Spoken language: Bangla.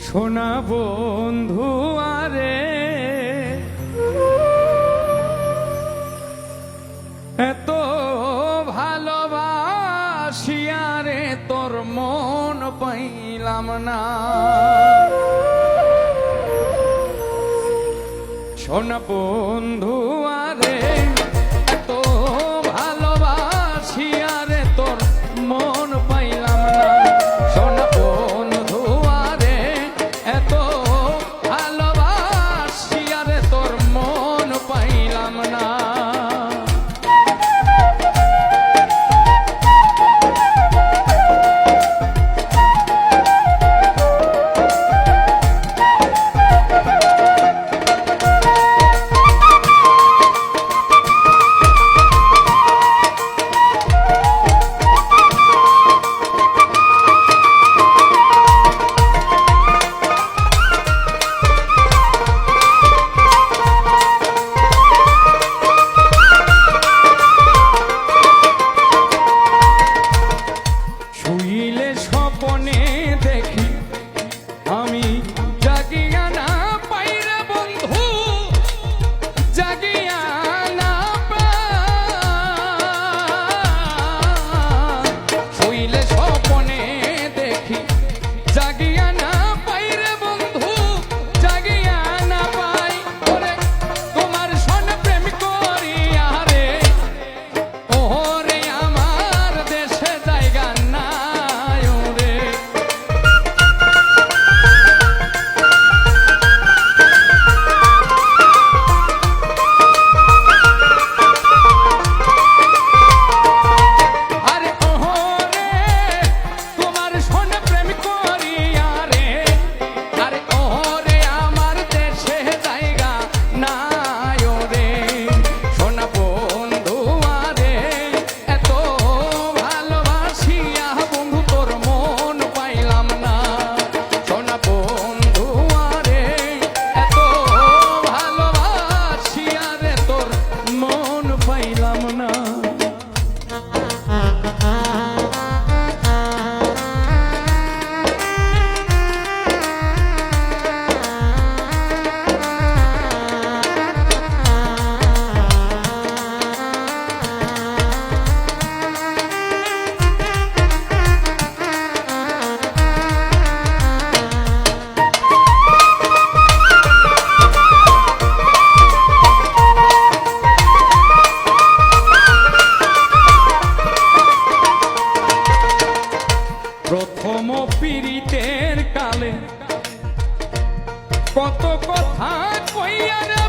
সোনা বন্ধু আরে এত ভালোবাসিয়া রে তোর মন পাইলাম না। সোনা বন্ধু আরে এত ভালোবাসিয়া রে তোর মন পাইলাম না। সোনা বন্ধু আরে এত ভালোবাসিয়া রে তোর মন পাইলাম না। স্বপনে দেখি আমি জাগিয়া না পাইরে বন্ধু, জাগিয়া না শুইলে স্বপনে দেখি জাগিয়া না পাইরে বন্ধু, জাগিয়া না পাই ওরে তোমার সনে প্রেম করিয়া রে ওরে আমার দেশে জায়গা না। প্রথম পীড়িতের কালে কত কথা কইয়া রে